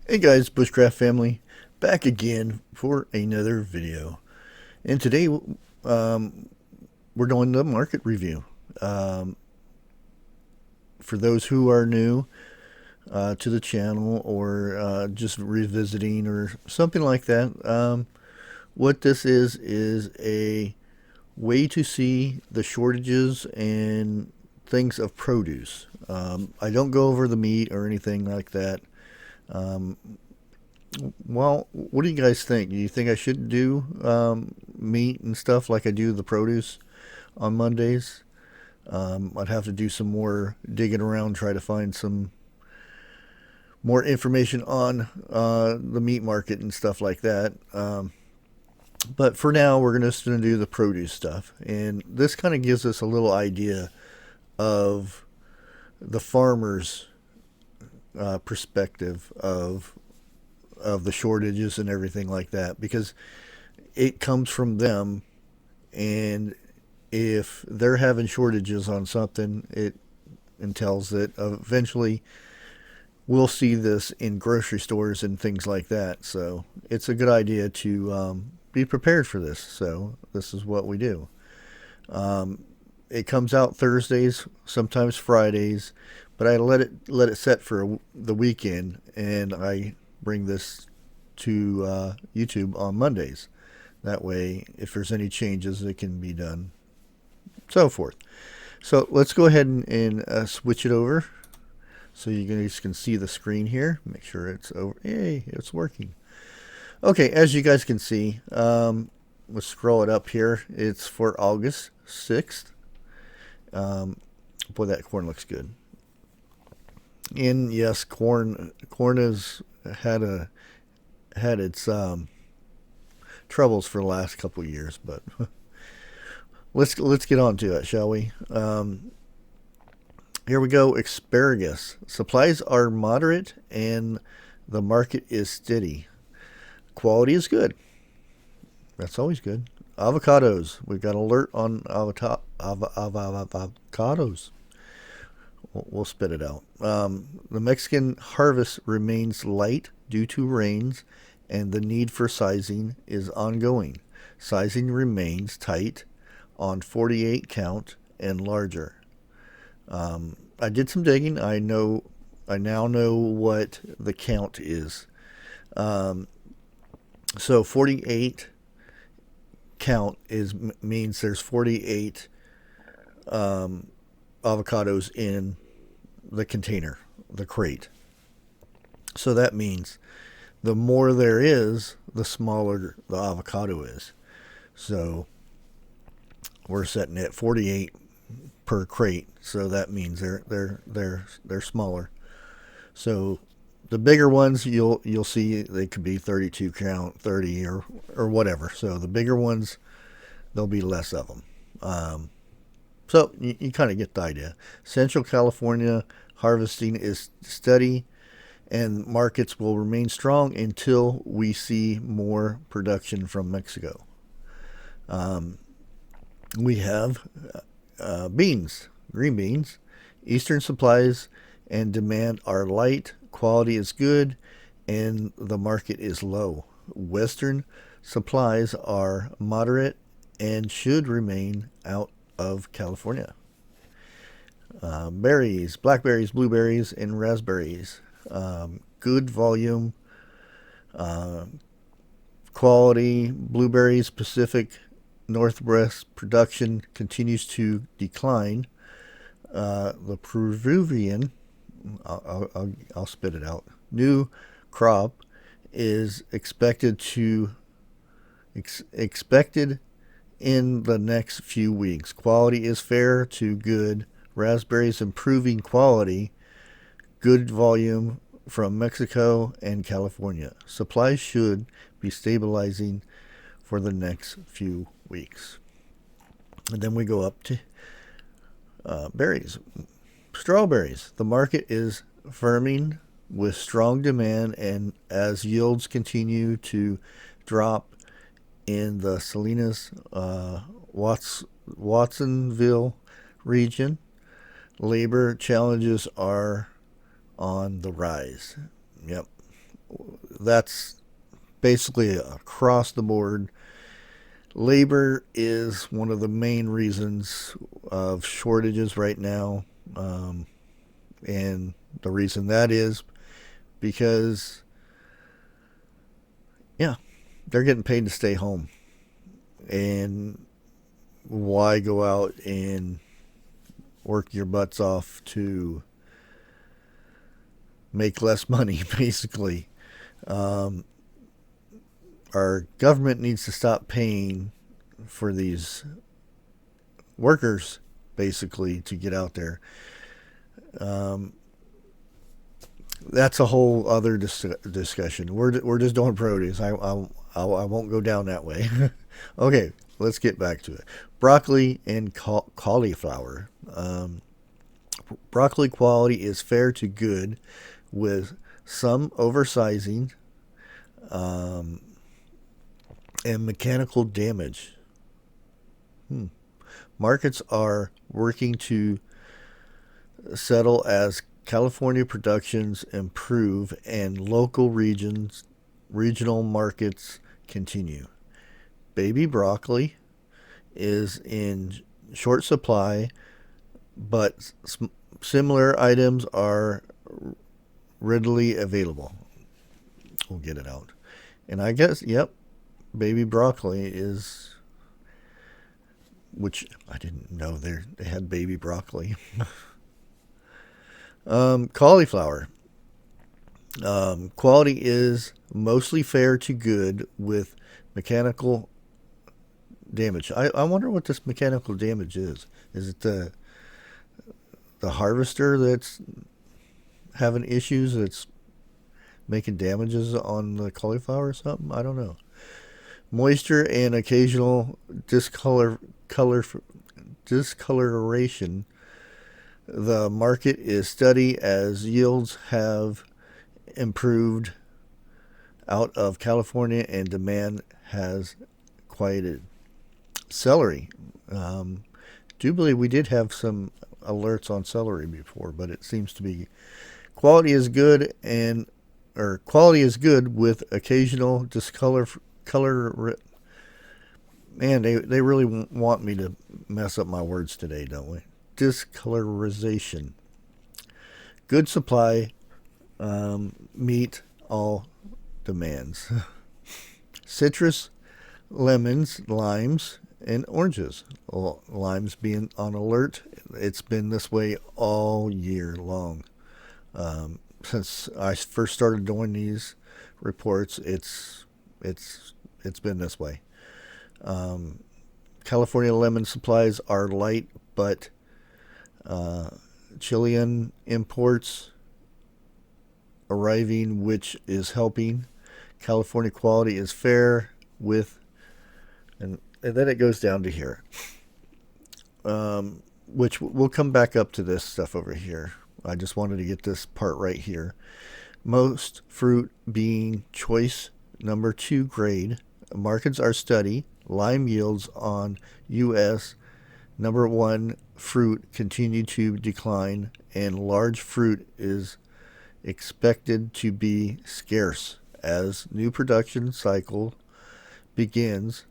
Hey guys, Bushcraft family, back again for another video. And today we're doing the market review. Um, for those who are new to the channel or just revisiting or something like that, what this is a way to see the shortages and things of produce. I don't go over the meat or anything like that. Um, Well, what do you guys think? Do you think I should do meat and stuff like I do the produce on Mondays? I'd have to do some more digging around, try to find some more information on the meat market and stuff like that. But for now, we're just going to do the produce stuff. And this kind of gives us a little idea of the farmer's perspective of the shortages and everything like that because it comes from them, and if they're having shortages on something, it entails that eventually we'll see this in grocery stores and things like that. So it's a good idea to be prepared for this. So this is what we do. It comes out Thursdays, sometimes Fridays, but I let it set for the weekend, and I bring this to YouTube on Mondays. That way, if there's any changes, it can be done, so forth. So let's go ahead and switch it over so you guys can see the screen here. Make sure it's over. Hey, it's working. Okay, as you guys can see, let's scroll it up here. It's for August 6th. Boy, that corn looks good. And yes, corn has had its troubles for the last couple of years, but let's get on to it, shall we? Here we go. Asparagus supplies are moderate, and the market is steady. Quality is good. That's always good. Avocados. We've got an alert on avocados. We'll spit it out. The Mexican harvest remains light due to rains, and the need for sizing is ongoing. Sizing remains tight on 48 count and larger. I did some digging. I now know what the count is. So 48 count means there's 48 avocados in the container, the crate. So that means the more there is, the smaller the avocado is. So we're setting it 48 per crate. So that means they're smaller. So the bigger ones you'll see they could be 32 count, 30 or whatever. So the bigger ones, there'll be less of them. So you kind of get the idea. Central California harvesting is steady, and markets will remain strong until we see more production from Mexico. We have beans, green beans. Eastern supplies and demand are light, quality is good, and the market is low. Western supplies are moderate and should remain out of California. Berries, blackberries, blueberries, and raspberries. Good volume, uh, quality. Blueberries, Pacific Northwest production continues to decline. The Peruvian, I'll spit it out. New crop is expected in the next few weeks. Quality is fair to good. Raspberries improving quality. Good volume from Mexico and California. Supplies should be stabilizing for the next few weeks. And then we go up to berries. Strawberries. The market is firming with strong demand, and as yields continue to drop in the Salinas, Watsonville region, labor challenges are on the rise. Yep. that's basically across the board. Labor is one of the main reasons of shortages right now. And the reason that is because, yeah, they're getting paid to stay home. And why go out and work your butts off to make less money, basically? Um, our government needs to stop paying for these workers, basically, to get out there. Um, that's a whole other discussion. We're just doing produce. I won't go down that way. Okay, let's get back to it. Broccoli and cauliflower. Broccoli quality is fair to good, with some oversizing um, and mechanical damage. Markets are working to settle as California productions improve and regional markets continue. Baby broccoli is in short supply, but similar items are readily available. We'll get it out. And I guess, yep, baby broccoli is, which I didn't know they had baby broccoli. Cauliflower. Quality is mostly fair to good, with mechanical damage. I wonder what this mechanical damage is. Is it the harvester that's having issues, that's making damages on the cauliflower or something? I don't know. Moisture and occasional discoloration. The market is steady as yields have improved out of California and demand has quieted. Celery. Do believe we did have some alerts on celery before, but it seems to be quality is good with occasional color. Man, they really want me to mess up my words today, don't we? Discolorization. Good supply, meet all demands. Citrus, lemons, limes, and oranges. Well, limes being on alert. It's been this way all year long. Since I first started doing these reports, it's been this way. California lemon supplies are light, but Chilean imports arriving, which is helping. California quality is fair with, and then it goes down to here, which we'll come back up to this stuff over here. I just wanted to get this part right here. Most fruit being choice number 2 grade. Markets are steady. Lime yields on U.S. number 1 fruit continue to decline, and large fruit is expected to be scarce as new production cycle begins.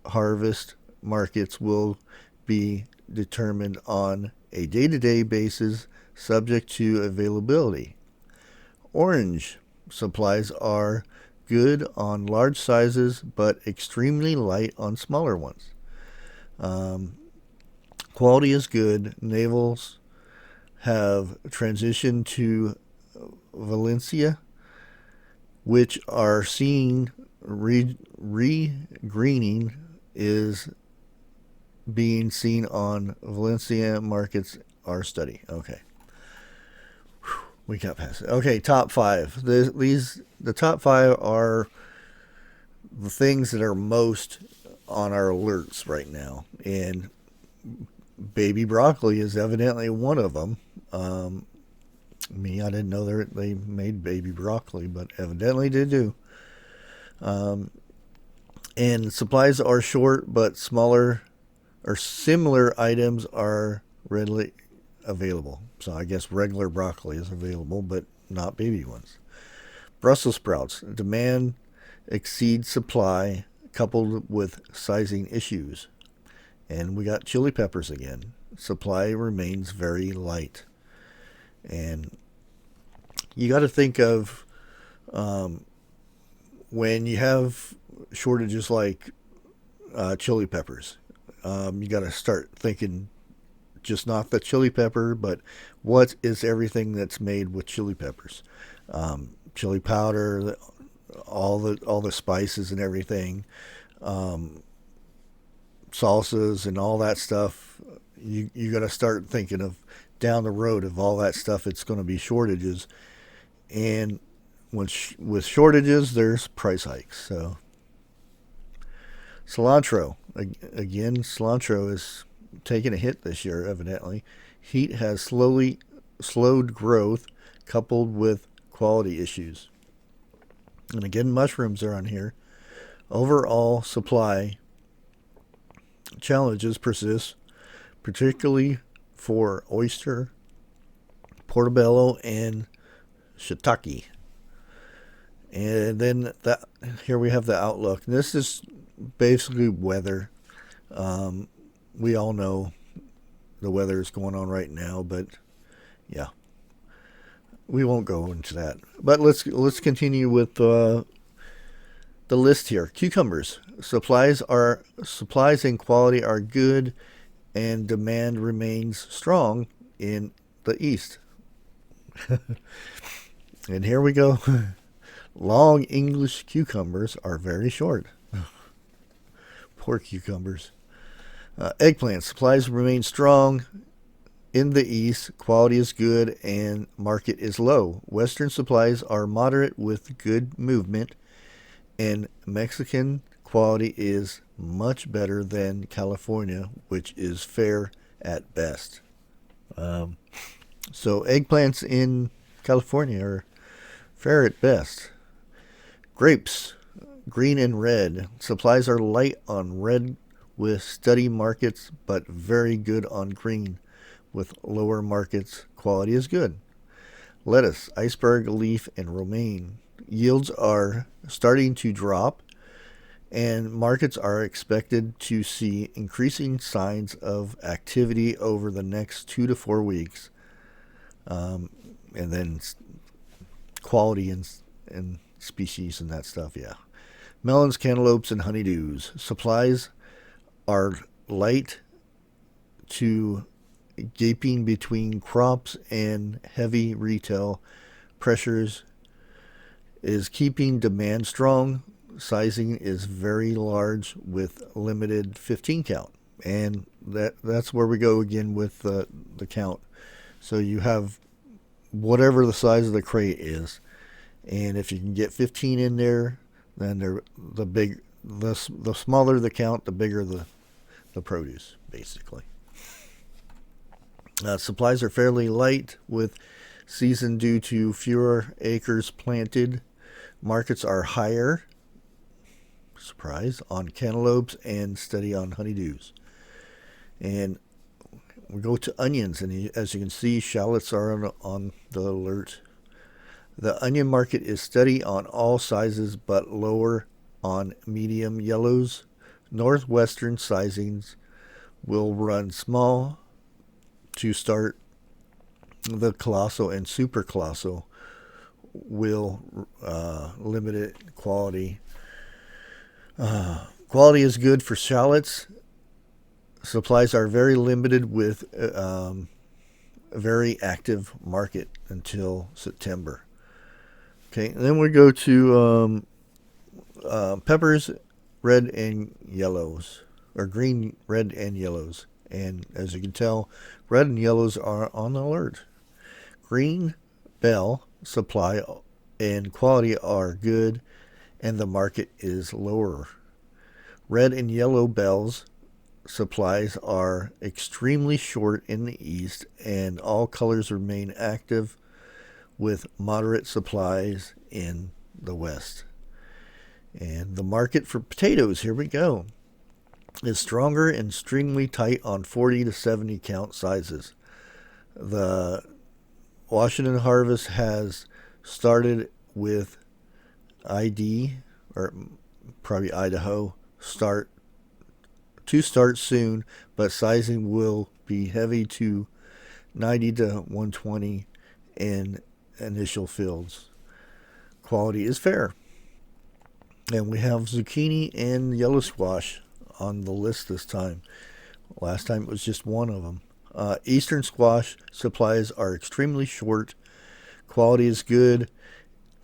Harvest markets will be determined on a day-to-day basis, subject to availability. Orange supplies are good on large sizes, but extremely light on smaller ones. Quality is good. Navels have transitioned to Valencia, which are seeing re-greening is being seen on Valencia markets are steady. Okay. We got past it. Okay, top 5. The top 5 are the things that are most on our alerts right now, and baby broccoli is evidently one of them. I didn't know they made baby broccoli, but evidently they do. And supplies are short, but smaller or similar items are readily available. So I guess regular broccoli is available, but not baby ones. Brussels sprouts. Demand exceeds supply coupled with sizing issues. And we got chili peppers again. Supply remains very light. And you got to think of um, when you have shortages like chili peppers. You got to start thinking just not the chili pepper, but what is everything that's made with chili peppers? Chili powder, all the spices and everything, um, salsas and all that stuff. You got to start thinking of down the road of all that stuff. It's going to be shortages, and with shortages, there's price hikes. So cilantro again, cilantro is taking a hit this year. Evidently, heat has slowly slowed growth, coupled with quality issues. And again, mushrooms are on here. Overall supply challenges persist, particularly for oyster, portobello, and shiitake. And then that here we have the outlook. And this is basically weather. Um, we all know the weather is going on right now, but yeah, we won't go into that. But let's continue with the list here. Cucumbers. Supplies and quality are good, and demand remains strong in the east. And here we go. Long English cucumbers are very short. Poor cucumbers. Eggplant. Supplies remain strong in the east. Quality is good and market is low. Western supplies are moderate with good movement, and Mexican quality is much better than California, which is fair at best. Um, so eggplants in California are fair at best. Grapes, green and red. Supplies are light on red with steady markets, but very good on green with lower markets. Quality is good. Lettuce, iceberg leaf, and romaine. Yields are starting to drop, and markets are expected to see increasing signs of activity over the next 2 to 4 weeks. Um, and then quality and species and that stuff, yeah. Melons, cantaloupes, and honeydews. Supplies are light to gaping between crops, and heavy retail pressures is keeping demand strong. Sizing is very large with limited 15 count. And that's where we go again with the count. So you have whatever the size of the crate is. And if you can get 15 in there, then the smaller the count, the bigger the produce, basically. Supplies are fairly light with season due to fewer acres planted. Markets are higher, surprise, on cantaloupes and steady on honeydews. And we go to onions, and as you can see, shallots are on the alert. The onion market is steady on all sizes, but lower on medium yellows. Northwestern sizings will run small to start. The colossal and super colossal will limited quality. Quality is good for shallots. Supplies are very limited with a very active market until September. Okay, and then we go to peppers, red and yellows, or green, red, and yellows. And as you can tell, red and yellows are on alert. Green bell supply and quality are good, and the market is lower. Red and yellow bells supplies are extremely short in the east, and all colors remain active with moderate supplies in the west. And the market for potatoes, here we go, is stronger and extremely tight on 40 to 70 count sizes. The Washington harvest has started with ID, or probably Idaho, start soon, but sizing will be heavy to 90 to 120 in initial fields. Quality is fair. And we have zucchini and yellow squash on the list this time. Last time it was just one of them. Eastern squash supplies are extremely short. Quality is good.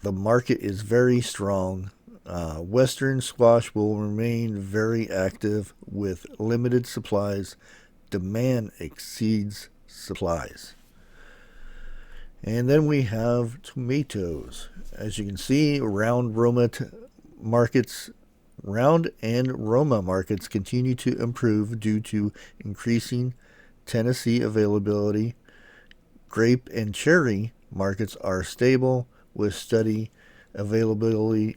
The market is very strong. Western squash will remain very active with limited supplies. Demand exceeds supplies. And then we have tomatoes. As you can see, markets, round and Roma markets continue to improve due to increasing Tennessee availability. Grape and cherry markets are stable with steady availability.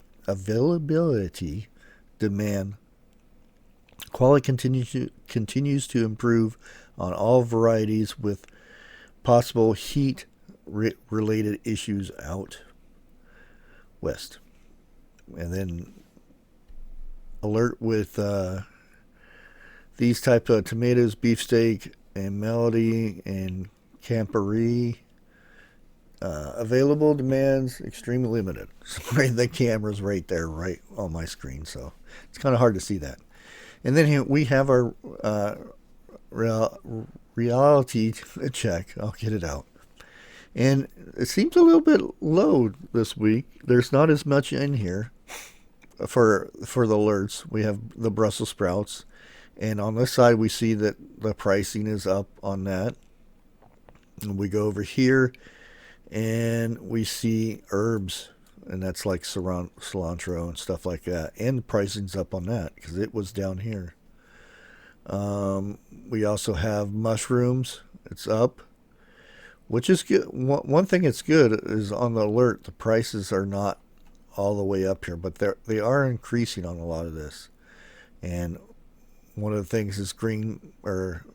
Demand. Quality continues to improve on all varieties with possible heat related issues out west. And then alert with these type of tomatoes, beefsteak and melody and Campari. Available demands extremely limited. Sorry, the camera's right there, right on my screen, so it's kind of hard to see that. And then here we have our reality check. I'll get it out. And it seems a little bit low this week. There's not as much in here for the alerts. We have the Brussels sprouts, and on this side we see that the pricing is up on that. And we go over here and we see herbs, and that's like cilantro and stuff like that, and the pricing's up on that because it was down here. We also have mushrooms. It's up, which is good. One thing that's good is on the alert, the prices are not all the way up here, but they are increasing on a lot of this. And one of the things is green or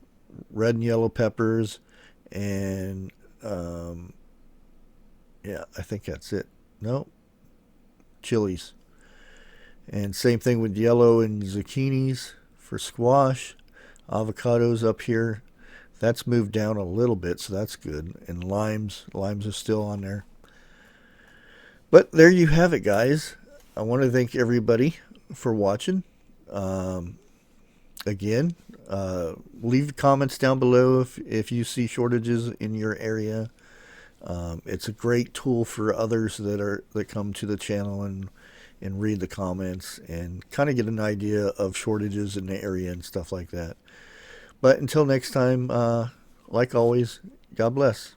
red and yellow peppers, and yeah, I think that's it. No, chilies. And same thing with yellow and zucchinis for squash. Avocados up here. That's moved down a little bit, so that's good. And limes are still on there. But there you have it, guys. I want to thank everybody for watching. Again, leave comments down below if you see shortages in your area. It's a great tool for others that come to the channel and read the comments and kind of get an idea of shortages in the area and stuff like that. But until next time, like always, God bless.